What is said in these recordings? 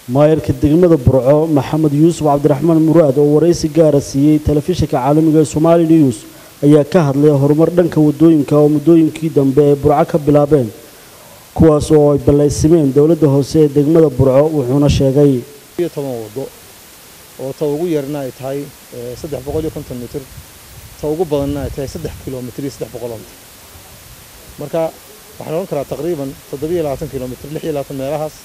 maayarka degmada Burco Maxamed Yuusuf Cabdiraxmaan Muraad oo wareysi gaar ah siiyay telefishinka caalamiga Somali News ayaa ka hadlay horumar dhanka wadooyinka oo muddooyinkii dambe ee Burco ka bilaabeen kuwaas oo ay ballaysimeen dawladda hoose ee degmada Burco wuxuuna sheegay 10 wado oo ta ugu yarna ay tahay 350 mitir ta ugu badanna ay tahay 3 kilomitir iyo 300 mitir marka waxaan oran karaa taqriiban 720 kilomitir 26 meelahaas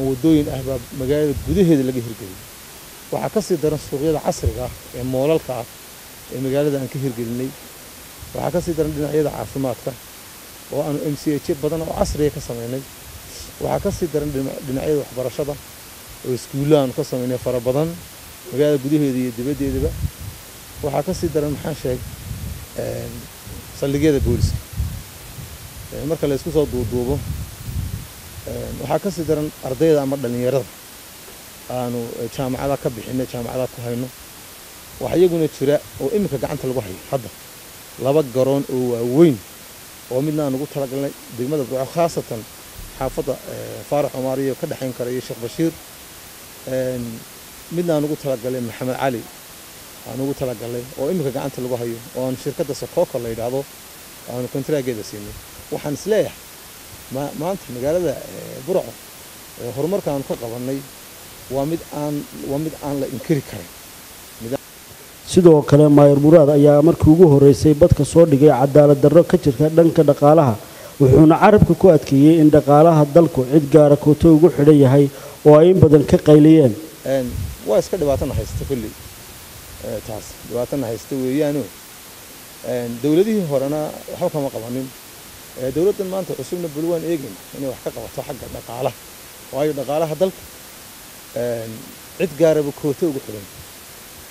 wadooyin ah baa magaalada gudaheeda laga hirgeliyay waxa ka sii daran suuqyada casriga ah ee moolalka ah ee magaalada aan ka hirgelinay waxa ka sii daran dhinacyada caafimaadka oo aan MCH badan oo casri ah ka sameynay waxa ka sii daran dhinacyada waxbarashada oo iskuulaan ka sameynay fara badan magaalada gudaheeda iyo dibaddeedaba waxa ka sii daran maxaan sheeg saldhigyada booliska marka la isku soo duuduubo waxa ka sii daran ardayda ama dhalinyarada aanu jaamacada ka bixinay jaamacada ku hayno waxa iyaguna jira oo imika gacanta lagu hayo hadda laba garoon oo waaweyn oo midna aan ugu talagalnay degmada Burco khaasatan xaafada Faarax Umar iyo ka dhaxayn kara iyo Sheekh Bashiir midna aan ugu talagalay Maxamed Cali aan ugu talagalay oo imika gacanta lagu hayo oo aan shirkadda Sokoka la yiraahdo aan kontraageeda siinay waxaan isleeyahay maanta magaalada Burco horumarka aan ka qabanay waa mid aan la inkiri karin sidoo kale Maayar Muraad ayaa markii ugu horeysay badka soo dhigay cadaalad darro ka jirta dhanka dhaqaalaha wuxuuna carabka ku adkeeyay in dhaqaalaha dalku cid gaar ah kooto ugu xidhan yahay oo ay in badan ka qayliyeen waa iska dhibaatana haysta kulli taas dhibaatana haysta weeyaan dawladihii horena waxa kama qabanin dawladdan maanta cusubna bulwaan eegin inay wax ka qabato xagga dhaqaalaha waayo dhaqaalaha dalka cid gaar ah kooto ugu xidhan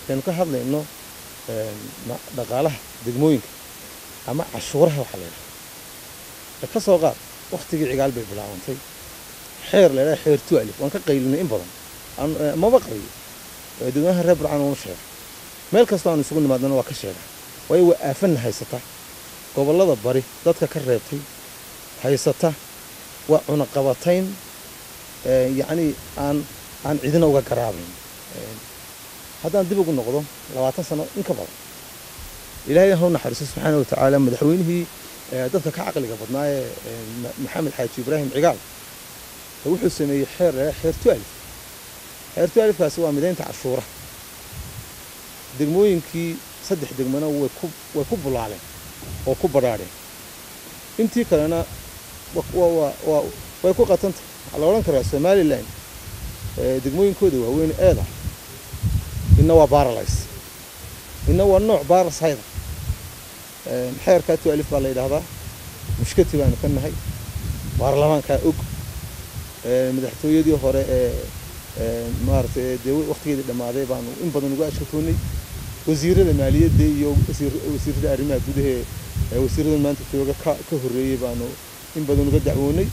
kan ka hadlayno dhaqaalaha degmooyinka ama cashuuraha waxa la yiraahdo ka soo qaad waqtigii cigaal bay bilaabantay xeer leeyahay xeer tu'alif waan ka qaylinay in badan ma baqriyo dadweynaha reer Burco oo sheegay meel kasta aan isugu nimaadna waa ka sheegay way aafan haysata gobolada bari dadka ka reebtay haysata waa cuna qabatayn yaani aan cidina uga garaabin haddaan dib ugu noqdo 20 sano in ka badan ilaahay ha naxariiso subhanahu wa ta'ala madaxweynihii dadka ka aqliga badnaa Maxamed Xaaji Ibraahim Cigaal wuxuu sameeyay xeer tu'alif kaasi waa mideynta cashuura degmooyinkii 3 degmana way ku bulaaleen oo ku baraareen intii kalena way ku qatanta la oran karaa Somaliland degmooyinkooda waa weyn eeda inna waa paralyze inna waa nooc parasite xeerka tu'alif baa la yiraahdaa mushkilad baan ka nahay baarlamaanka og madaxtooyadii hore maartay waqtigeedii dhamaaday baan in badan uga ashkatoonay wasiirada maaliyadda iyo wasiirada arrimaha gudaha wasiirada maanta jooga ka horeeyay baan in badan uga dacwoonay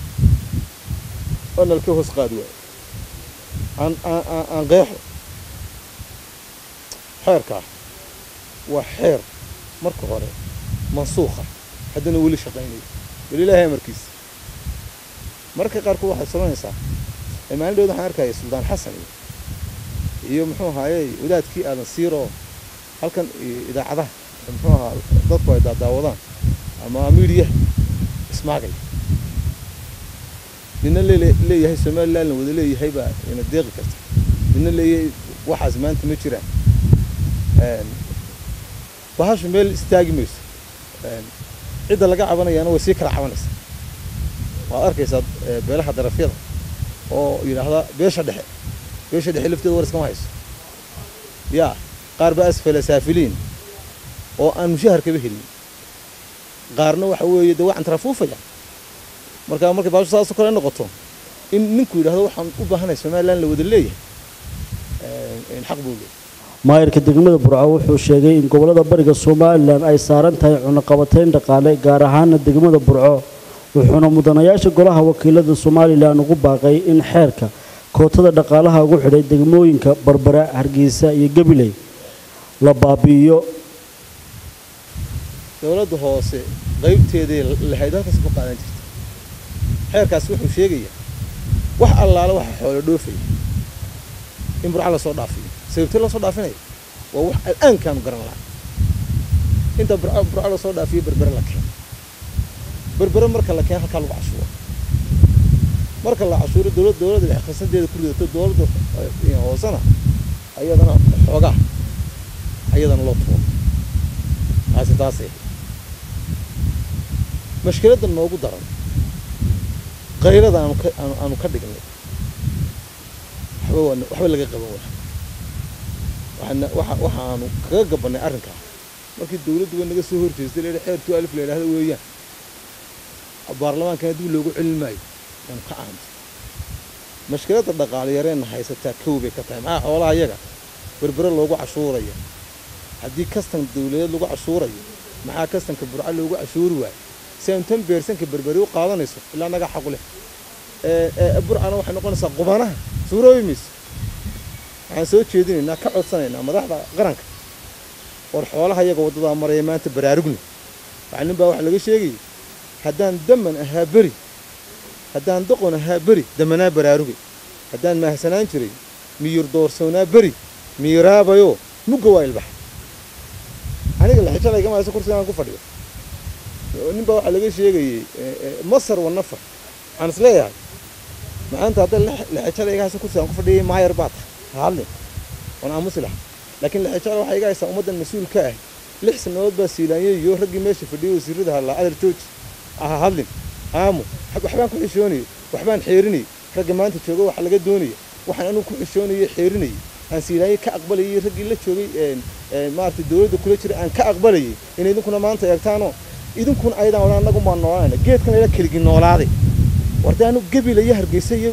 ana ka hoos qaadway aan qeexo xeerka waa xeer marka hore mansuuqa haddana wali shaqeynay ilaahay markiis marka qaarkood waxa sameynaysaa maalin waxaan arkay Suldaan Xasan iyo muxuu ahaayay wadaadkii aadan siiro halkan idaacadaha muxuu ahaa dadku ay daawadaan ama media ismaagay inna leeyahay Soomaaliland wada leeyahay baa ina deeqi karta inna leeyahay waxaas maanta ma jiraan bahaash meel istaagi mayso cida laga cabanayana way sii kala cabanaysaa waa arkaysaa beelaha darafyada oo yiraahda beesha dhexe lafteeda war iska ma hayso ya qaar baa asfala saafiliin oo aan mushahar ka helin qaarna waxa weeye dawaan tarafuufaya marka baashu saas kale noqoto in ninku yiraahdo waxaan u baahanahay Soomaaliland la wada leeyahay in xaq buu leeyahay maayarka degmada Burco wuxuu sheegay in gobolada bariga Soomaaliland ay saaran tahay cuna qabatayn dhaqaale gaar ahaan degmada Burco wuxuuna mudanayaasha golaha wakiilada Soomaaliland ugu baaqay in xeerka kootada dhaqaalaha ugu xidhay degmooyinka Barbara Hargeysa iyo Gabiley la baabi'iyo dawladda hoose qaybteedii la hay'adaha ka soo qaadan jirtay xeerkaas wuxuu sheegayaa wax allaala wax xoolo dhoofay in burca la soo dhaafiyo sababta la soo dhaafinay waa wax aan kaanu garan lahaa inta burca la soo dhaafiyo berbera la keen berbera marka la keen halka lagu cashuuro marka la cashuuro dawladda ay khasnadeeda ku ridato dawladda hoosana ayadana xoogaa ayadana loo tuuro taasi mashkiladda noogu daran qaylada aanu ka dhignay waxba laga qaban waxa aanu kaga gabanay arrinkaa markii dawladdu way naga soo horjeestay leeyahay xeer 2000 la yiraahdo weeyaan baarlamaanka dib loogu celin maayo aan ka aan mashkiladda dhaqaale yareen haysataa koobay ka tahay maxaa xoolaha iyaga berbera loogu cashuurayo haddii kastan dawladeed lagu cashuurayo maxaa kastanka burca loogu cashuuri waayo سنتم بيرسن كبربري وقاضي نسوا إلا نجا حقوله برع أنا واحد نقول نسق قبانه سوروي ميس عن سوت شيء إنك كعد سنة إن مدح قرنك والحوالها هي قوة ضد مريمان تبرارجني يعني بروح لقي شيء هدان دمن هابري هدان دقون هابري دمنا برارجي هدان ما حسنان شري مير دور سونا بري ميرابا يو مو جوال البحر أنا قال حتى لا جماعة سكر سنة كفرية نبغى على قيش يجي مصر والنفر أنا سليع ما أنت هذا الحشرة يجي هسه كرسي أنكفر دي معي رباط هالي وأنا مسلح لكن الحشرة واحد يجي هسه أمد المسؤول كاه لحس النواد بس يلاقيه يهرج ماشي في ديو يصير ده هلا على التوج هالي عامو حبان كل شوني وحبان حيرني رجع ما أنت تشوفه حلقة دوني وحنا أنا كل شوني حيرني أنا سيلاقي كأقبل يرجع اللي تشوفي ما أعرف الدولة كل شيء أنا كأقبل إن إذا كنا ما أنت يرتانو إذا كن أيضا ولا نقوم بالنوعين جيت كنا إلى كل جنول عادي وردانو قبل يهرب جيسي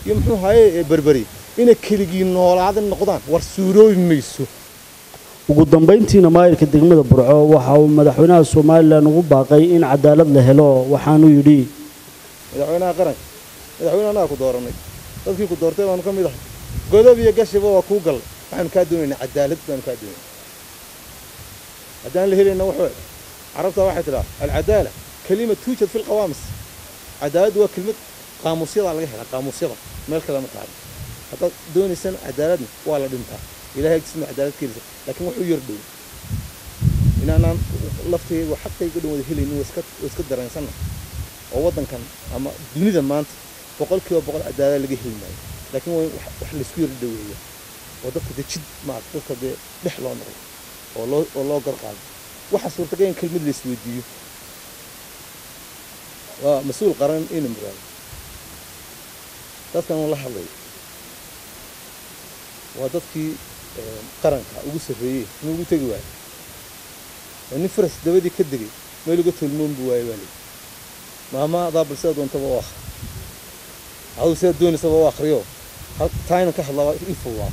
يمحو هاي بربري إن كل جنول عادي النقدان ورسولو ميسو ugu dambeyntiina maayirka degmada burco waxa uu madaxweynaha Soomaaliland ugu baaqay in cadaalad la helo waxaanu yiri madaxweynaha ku dooranay dadkii ku doortay baan ka mid ahay godob iyo gashiba waa ku gal waxaan ka doonaynaa cadaalad baan ka doonaynaa hadaan la helina wuxuu عرفتها واحد لا العدالة كلمة توجد في القوامس عدالة وكلمة قاموسية على جهة قاموسية ما الكلام تعرف حتى دون سنة عدالة ولا دمتها إلى هيك اسمه عدالة كيرز لكن وحو يردون إن أنا لفتي وحتى يقولون وده هلي إنه وسكت درين سنة ووضن كان أما دنيا ما أنت بقول كيو بقول عدالة لقيه الماي لكن وحل سكير الدولية وضفت تشد مع تذكر بحلون والله قرقان waxa suurtagal kelmad la isweydiiyo waa mas'uul qaran in muraad dadkan la hadlay waa dadkii qaranka ugu sareeyay ugu tagi waay in faras dabadii ka degay meel uga tulmoon buu waay wali maama daabal sida doonta waa aw sida doonaysa waa akhriyo taayna ka hadlaa ifaa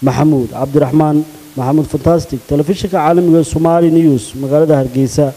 maxamuud cabdiraxmaan محمود فانتاستيك تلفزيون عالمي Somali News مقالة هرقيسة